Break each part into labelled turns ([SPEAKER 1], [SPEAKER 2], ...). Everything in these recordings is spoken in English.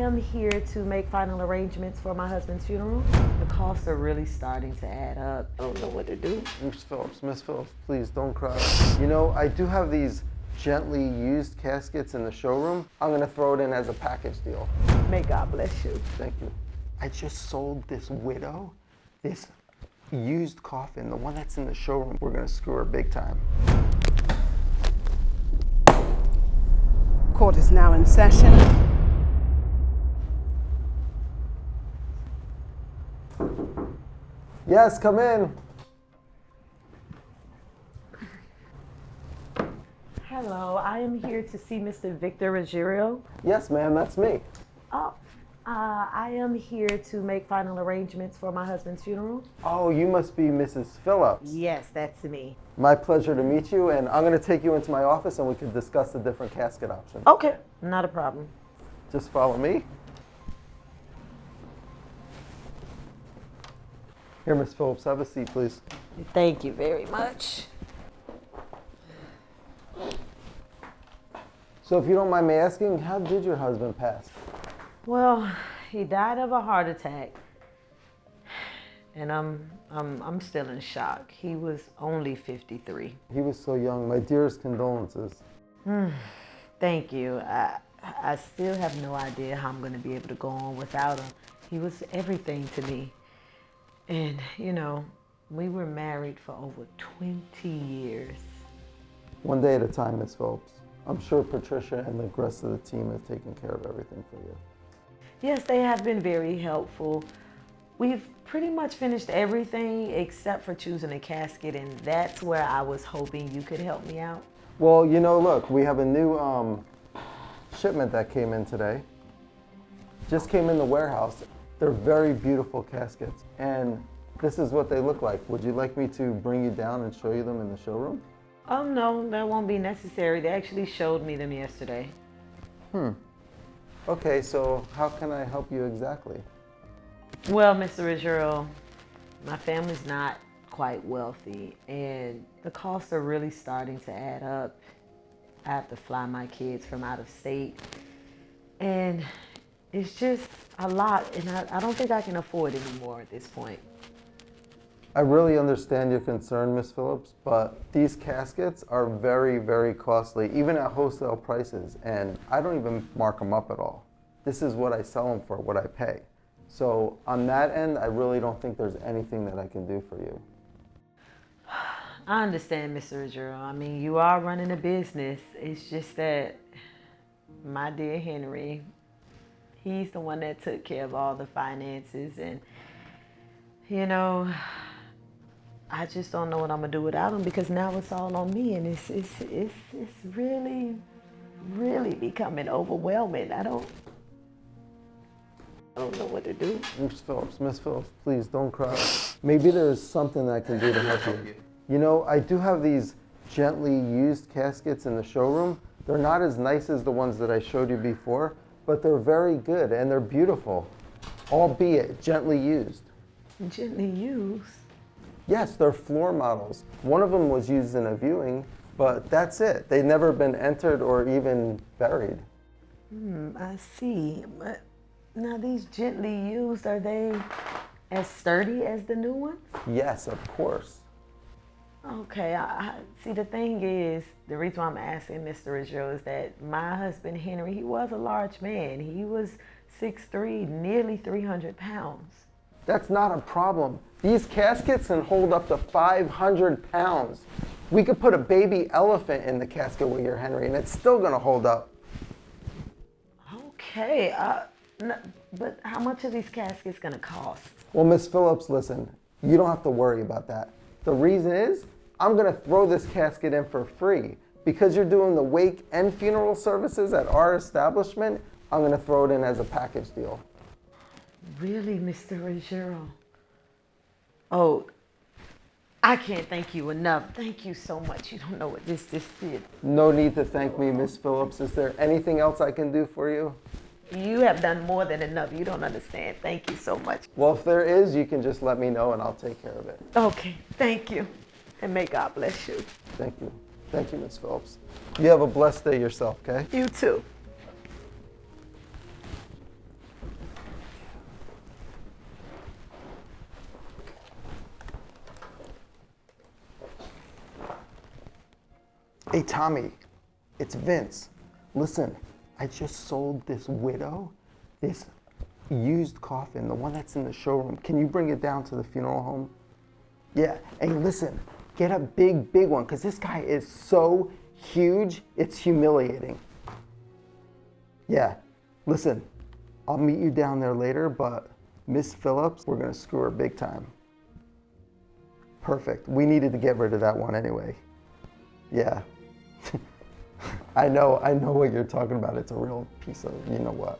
[SPEAKER 1] am here to make final arrangements for my husband's funeral. The costs are really starting to add up. I don't know what to do.
[SPEAKER 2] Miss Phillips, please don't cry. You know, I do have these gently used caskets in the showroom. I'm gonna throw it in as a package deal.
[SPEAKER 1] May God bless you.
[SPEAKER 2] Thank you. I just sold this widow this used coffin, the one that's in the showroom. We're gonna screw her big time.
[SPEAKER 3] Court is now in session.
[SPEAKER 2] Yes, come in.
[SPEAKER 1] Hello, I am here to see Mr. Victor Ruggiero.
[SPEAKER 2] Yes, ma'am, that's me.
[SPEAKER 1] I am here to make final arrangements for my husband's funeral.
[SPEAKER 2] Oh, you must be Mrs. Phillips.
[SPEAKER 1] Yes, that's me.
[SPEAKER 2] My pleasure to meet you, and I'm gonna take you into my office and we can discuss the different casket options.
[SPEAKER 1] Okay, not a problem.
[SPEAKER 2] Just follow me. Here, Miss Phillips, have a seat, please.
[SPEAKER 1] Thank you very much.
[SPEAKER 2] So if you don't mind me asking, how did your husband pass?
[SPEAKER 1] Well, he died of a heart attack, and I'm still in shock. He was only 53.
[SPEAKER 2] He was so young. My dearest condolences.
[SPEAKER 1] Thank you. I still have no idea how I'm going to be able to go on without him. He was everything to me. And, you know, we were married for over 20 years.
[SPEAKER 2] One day at a time, Miss Phillips. I'm sure Patricia and the rest of the team have taken care of everything for you.
[SPEAKER 1] Yes, they have been very helpful. We've pretty much finished everything except for choosing a casket, and that's where I was hoping you could help me out.
[SPEAKER 2] Well, you know, look, we have a new shipment that came in today. Just came in the warehouse. They're very beautiful caskets, and this is what they look like. Would you like me to bring you down and show you them in the showroom?
[SPEAKER 1] Oh, no, that won't be necessary. They actually showed me them yesterday.
[SPEAKER 2] Okay, so how can I help you exactly?
[SPEAKER 1] Well, Mr. Ruggiero, my family's not quite wealthy, and the costs are really starting to add up. I have to fly my kids from out of state, and it's just a lot, and I don't think I can afford it anymore at this point.
[SPEAKER 2] I really understand your concern, Miss Phillips, but these caskets are very, very costly, even at wholesale prices, and I don't even mark them up at all. This is what I sell them for, what I pay. So on that end, I really don't think there's anything that I can do for you.
[SPEAKER 1] I understand, Mr. Ruggiero. I mean, you are running a business. It's just that my dear Henry, he's the one that took care of all the finances, and, you know, I just don't know what I'm gonna do without him, because now it's all on me, and it's really, really becoming overwhelming. I don't know what to do.
[SPEAKER 2] Miss Phillips, please don't cry. Maybe there's something I can do to help you. You know, I do have these gently used caskets in the showroom. They're not as nice as the ones that I showed you before, but they're very good and they're beautiful, albeit gently used.
[SPEAKER 1] Gently used?
[SPEAKER 2] Yes, they're floor models. One of them was used in a viewing, but that's it. They've never been entered or even buried.
[SPEAKER 1] I see. But now these gently used, are they as sturdy as the new ones?
[SPEAKER 2] Yes, of course.
[SPEAKER 1] Okay, I see. The thing is, the reason why I'm asking Mr. Ruggiero is that my husband Henry, he was a large man. He was 6'3", nearly 300 pounds.
[SPEAKER 2] That's not a problem. These caskets can hold up to 500 pounds. We could put a baby elephant in the casket with your Henry, and it's still gonna hold up.
[SPEAKER 1] Okay, but how much are these caskets gonna cost?
[SPEAKER 2] Well, Miss Phillips, listen, you don't have to worry about that. The reason is, I'm gonna throw this casket in for free. Because you're doing the wake and funeral services at our establishment, I'm gonna throw it in as a package deal.
[SPEAKER 1] Really, Mr. Ruggiero? Oh, I can't thank you enough. Thank you so much. You don't know what this did.
[SPEAKER 2] No need to thank me, Miss Phillips. Is there anything else I can do for you?
[SPEAKER 1] You have done more than enough. You don't understand. Thank you so much.
[SPEAKER 2] Well, if there is, you can just let me know and I'll take care of it.
[SPEAKER 1] Okay, thank you. And may God bless you.
[SPEAKER 2] Thank you. Thank you, Miss Phillips. You have a blessed day yourself, okay?
[SPEAKER 1] You too.
[SPEAKER 2] Hey, Tommy, it's Vince. Listen, I just sold this widow this used coffin, the one that's in the showroom. Can you bring it down to the funeral home? Yeah, hey, listen, get a big one, because this guy is so huge, it's humiliating. Yeah, listen, I'll meet you down there later, but Miss Phillips, we're gonna screw her big time. Perfect, we needed to get rid of that one anyway. Yeah, I know what you're talking about. It's a real piece of, you know what.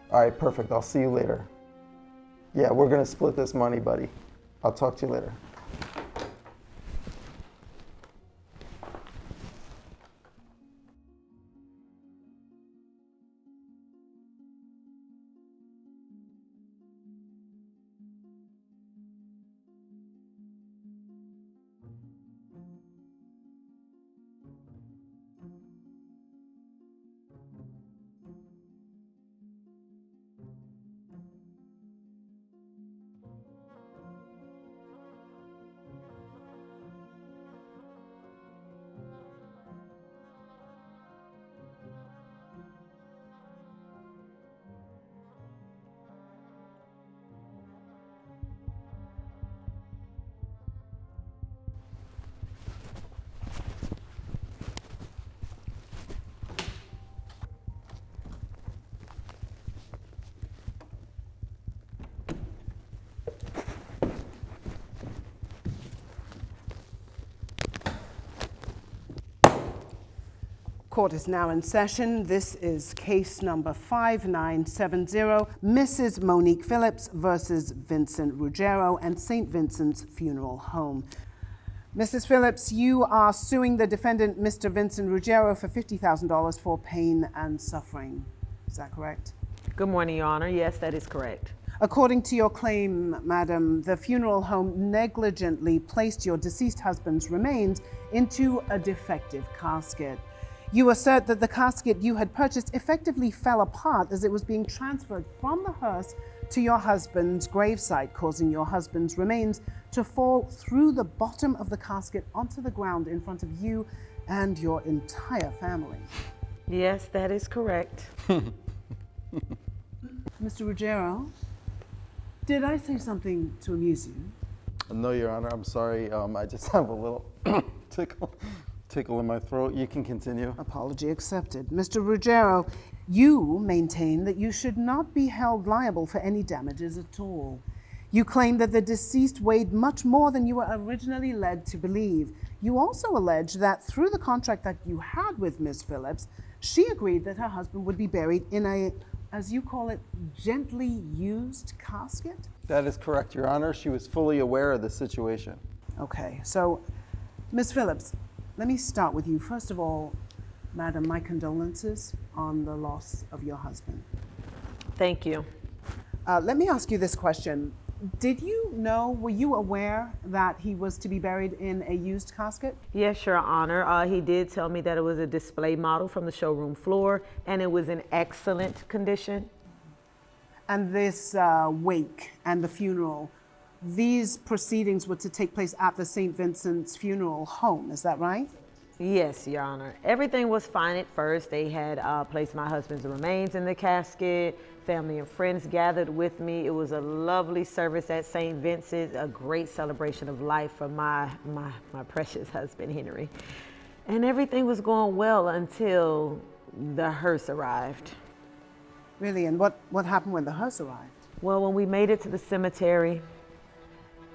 [SPEAKER 2] All right, perfect, I'll see you later. Yeah, we're gonna split this money, buddy. I'll talk to you later.
[SPEAKER 3] Court is now in session. This is case number 5970, Mrs. Monique Phillips versus Vincent Ruggiero and St. Vincent's Funeral Home. Mrs. Phillips, you are suing the defendant, Mr. Vincent Ruggiero, for $50,000 for pain and suffering. Is that correct?
[SPEAKER 1] Good morning, Your Honor. Yes, that is correct.
[SPEAKER 3] According to your claim, madam, the funeral home negligently placed your deceased husband's remains into a defective casket. You assert that the casket you had purchased effectively fell apart as it was being transferred from the hearse to your husband's gravesite, causing your husband's remains to fall through the bottom of the casket onto the ground in front of you and your entire family.
[SPEAKER 1] Yes, that is correct.
[SPEAKER 3] Mr. Ruggiero, did I say something to amuse you?
[SPEAKER 2] No, Your Honor, I'm sorry. I just have a little tickle in my throat. You can continue.
[SPEAKER 3] Apology accepted. Mr. Ruggiero, you maintain that you should not be held liable for any damages at all. You claim that the deceased weighed much more than you were originally led to believe. You also allege that through the contract that you had with Ms. Phillips, she agreed that her husband would be buried in a, as you call it, gently used casket?
[SPEAKER 2] That is correct, Your Honor. She was fully aware of the situation.
[SPEAKER 3] Okay, so Ms. Phillips, let me start with you. First of all, madam, my condolences on the loss of your husband.
[SPEAKER 1] Thank you.
[SPEAKER 3] Let me ask you this question. Did you know, were you aware that he was to be buried in a used casket?
[SPEAKER 1] Yes, Your Honor. He did tell me that it was a display model from the showroom floor and it was in excellent condition.
[SPEAKER 3] And this wake and the funeral, these proceedings were to take place at the St. Vincent's Funeral Home, is that right?
[SPEAKER 1] Yes, Your Honor. Everything was fine at first. They had placed my husband's remains in the casket. Family and friends gathered with me. It was a lovely service at St. Vincent's, a great celebration of life for my precious husband, Henry. And everything was going well until the hearse arrived.
[SPEAKER 3] Really, and what happened when the hearse arrived?
[SPEAKER 1] Well, when we made it to the cemetery,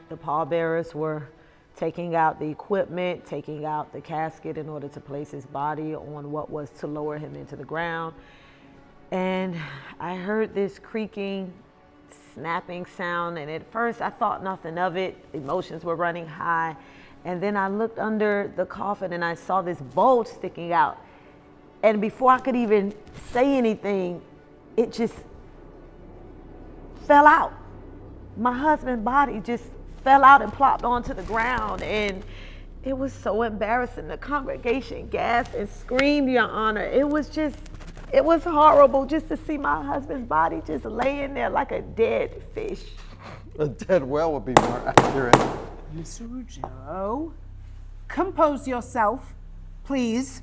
[SPEAKER 1] the pallbearers were taking out the equipment, taking out the casket in order to place his body on what was to lower him into the ground. And I heard this creaking, snapping sound, and at first I thought nothing of it. Emotions were running high. And then I looked under the coffin and I saw this bulge sticking out. And before I could even say anything, it just fell out. My husband's body just fell out and plopped onto the ground, and it was so embarrassing. The congregation gasped and screamed, Your Honor. It was horrible just to see my husband's body just laying there like a dead fish.
[SPEAKER 2] A dead whale would be more accurate.
[SPEAKER 3] Mr. Ruggiero, compose yourself. Please.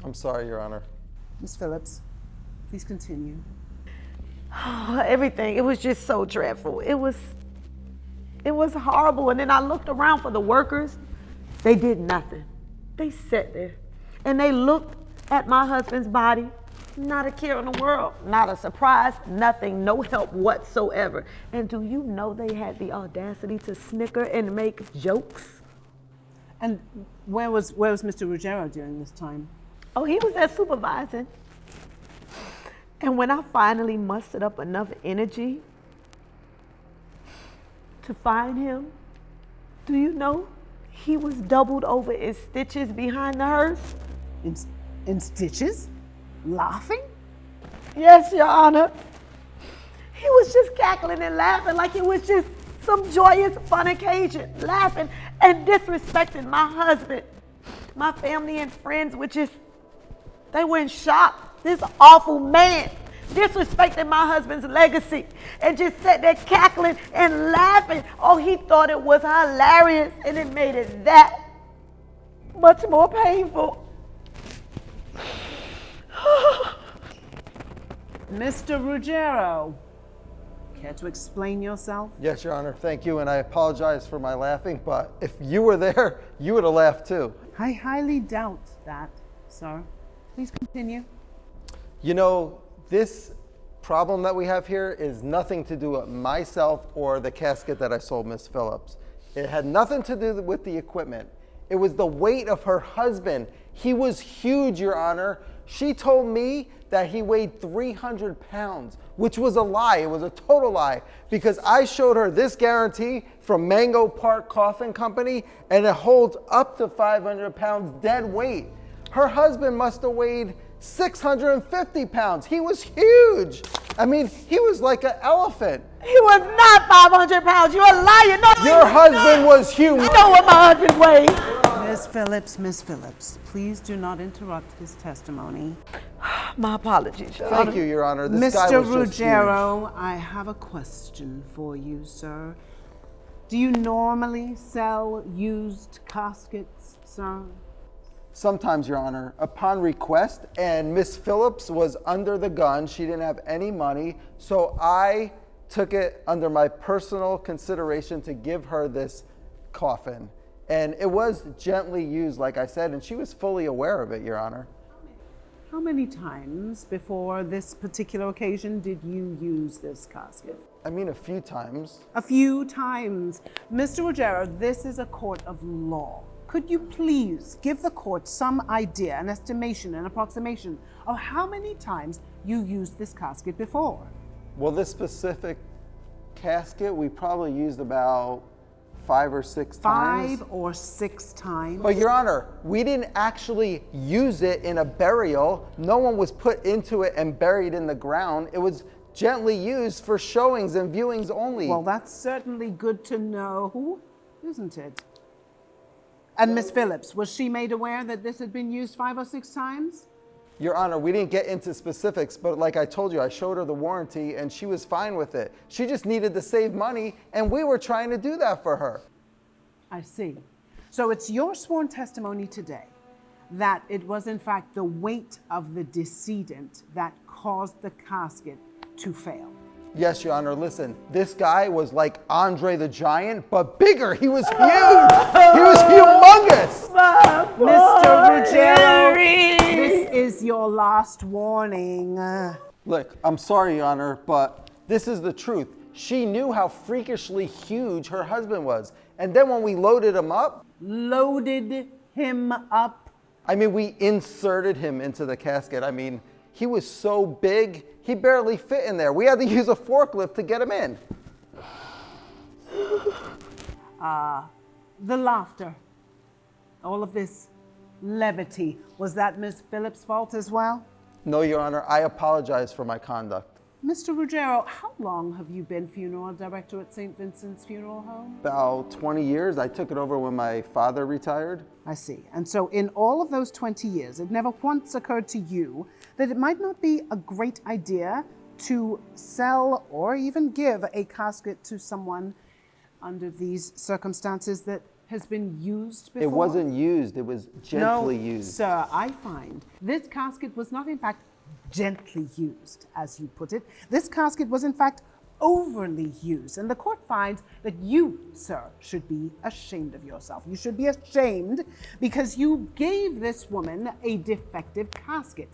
[SPEAKER 2] I'm sorry, Your Honor.
[SPEAKER 3] Ms. Phillips, please continue.
[SPEAKER 1] Everything, it was just so dreadful. It was horrible. And then I looked around for the workers. They did nothing. They sat there and they looked at my husband's body. Not a care in the world, not a surprise, nothing, no help whatsoever. And do you know they had the audacity to snicker and make jokes?
[SPEAKER 3] And where was Mr. Ruggiero during this time?
[SPEAKER 1] Oh, he was there supervising. And when I finally mustered up enough energy to find him, do you know he was doubled over in stitches behind the hearse?
[SPEAKER 3] In stitches? Laughing?
[SPEAKER 1] Yes, Your Honor. He was just cackling and laughing like it was just some joyous, fun occasion, laughing and disrespecting my husband. My family and friends they were in shock. This awful man disrespecting my husband's legacy and just sat there cackling and laughing. Oh, he thought it was hilarious, and it made it that much more painful.
[SPEAKER 3] Mr. Ruggiero, care to explain yourself?
[SPEAKER 2] Yes, Your Honor, thank you, and I apologize for my laughing, but if you were there, you would have laughed too.
[SPEAKER 3] I highly doubt that, sir. Please continue.
[SPEAKER 2] You know, this problem that we have here is nothing to do with myself or the casket that I sold Miss Phillips. It had nothing to do with the equipment. It was the weight of her husband. He was huge, Your Honor. She told me that he weighed 300 pounds, which was a lie. It was a total lie, because I showed her this guarantee from Mango Park Coffin Company, and it holds up to 500 pounds dead weight. Her husband must have weighed 650 pounds. He was huge. I mean, he was like an elephant.
[SPEAKER 1] He was not 500 pounds. You're a liar. No,
[SPEAKER 2] Your husband was huge.
[SPEAKER 1] You know what my husband weighed.
[SPEAKER 3] Miss Phillips, please do not interrupt his testimony.
[SPEAKER 1] My apologies, Your Honor.
[SPEAKER 2] Thank you, Your Honor. This guy
[SPEAKER 3] Mr.
[SPEAKER 2] was just
[SPEAKER 3] Ruggiero, I have a question for you, sir. Do you normally sell used caskets, sir?
[SPEAKER 2] Sometimes, Your Honor, upon request, and Miss Phillips was under the gun. She didn't have any money, so I took it under my personal consideration to give her this coffin. And it was gently used, like I said, and she was fully aware of it, Your Honor.
[SPEAKER 3] How many times before this particular occasion did you use this casket?
[SPEAKER 2] I mean, a few times.
[SPEAKER 3] A few times. Mr. Ruggiero, this is a court of law. Could you please give the court some idea, an estimation, an approximation of how many times you used this casket before?
[SPEAKER 2] Well, this specific casket, we probably used about 5 or 6 times.
[SPEAKER 3] 5 or 6 times?
[SPEAKER 2] But Your Honor, we didn't actually use it in a burial. No one was put into it and buried in the ground. It was gently used for showings and viewings only.
[SPEAKER 3] Well, that's certainly good to know, isn't it? And Miss Phillips, was she made aware that this had been used 5 or 6 times?
[SPEAKER 2] Your Honor, we didn't get into specifics, but like I told you, I showed her the warranty and she was fine with it. She just needed to save money, and we were trying to do that for her.
[SPEAKER 3] I see. So it's your sworn testimony today that it was in fact the weight of the decedent that caused the casket to fail.
[SPEAKER 2] Yes, Your Honor, listen, this guy was like Andre the Giant, but bigger. He was huge. He was humongous.
[SPEAKER 3] Mr. Ruggiero, this is your last warning.
[SPEAKER 2] Look, I'm sorry, Your Honor, but this is the truth. She knew how freakishly huge her husband was. And then when we loaded him up.
[SPEAKER 3] Loaded him up?
[SPEAKER 2] I mean, we inserted him into the casket. I mean, he was so big, he barely fit in there. We had to use a forklift to get him in.
[SPEAKER 3] The laughter, all of this levity, was that Miss Phillips' fault as well?
[SPEAKER 2] No, Your Honor, I apologize for my conduct.
[SPEAKER 3] Mr. Ruggiero, how long have you been funeral director at St. Vincent's Funeral Home?
[SPEAKER 2] About 20 years. I took it over when my father retired.
[SPEAKER 3] I see. And so in all of those 20 years, it never once occurred to you that it might not be a great idea to sell or even give a casket to someone under these circumstances that has been used before?
[SPEAKER 2] It wasn't used, it was gently
[SPEAKER 3] No,
[SPEAKER 2] used.
[SPEAKER 3] sir, I find this casket was not in fact gently used, as you put it. This casket was in fact overly used. And the court finds that you, sir, should be ashamed of yourself. You should be ashamed because you gave this woman a defective casket.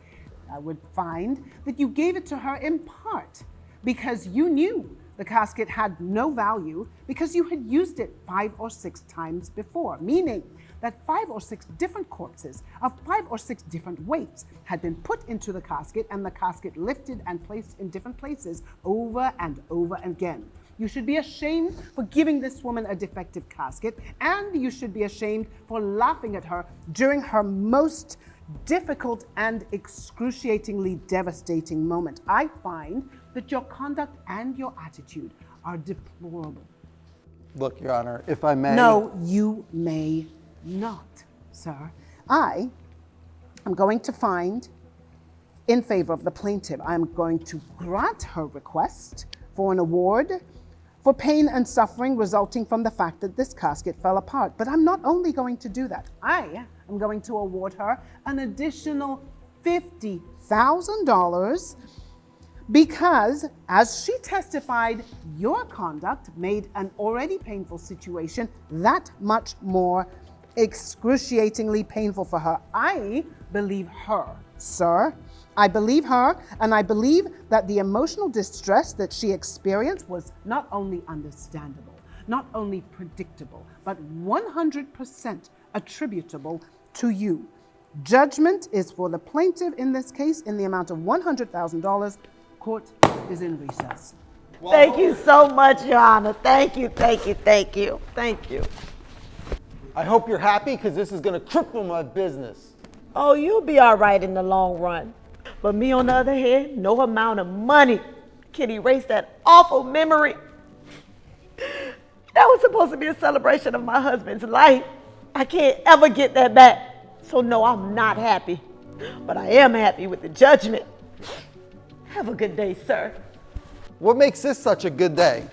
[SPEAKER 3] I would find that you gave it to her in part because you knew the casket had no value because you had used it 5 or 6 times before, meaning that 5 or 6 different corpses of 5 or 6 different weights had been put into the casket and the casket lifted and placed in different places over and over again. You should be ashamed for giving this woman a defective casket, and you should be ashamed for laughing at her during her most difficult and excruciatingly devastating moment. I find that your conduct and your attitude are deplorable.
[SPEAKER 2] Look, Your Honor, if I may.
[SPEAKER 3] No, you may not, sir. I am going to find in favor of the plaintiff. I am going to grant her request for an award for pain and suffering resulting from the fact that this casket fell apart. But I'm not only going to do that. I am going to award her an additional $50,000 because, as she testified, your conduct made an already painful situation that much more excruciatingly painful for her. I believe her, sir. I believe her, and I believe that the emotional distress that she experienced was not only understandable, not only predictable, but 100% attributable to you. Judgment is for the plaintiff in this case in the amount of $100,000. Court is in recess.
[SPEAKER 1] Thank you so much, Your Honor. Thank you, thank you, thank you, thank you.
[SPEAKER 2] I hope you're happy because this is going to cripple my business.
[SPEAKER 1] Oh, you'll be all right in the long run. But me, on the other hand, no amount of money can erase that awful memory. That was supposed to be a celebration of my husband's life. I can't ever get that back. So no, I'm not happy. But I am happy with the judgment. Have a good day, sir.
[SPEAKER 2] What makes this such a good day?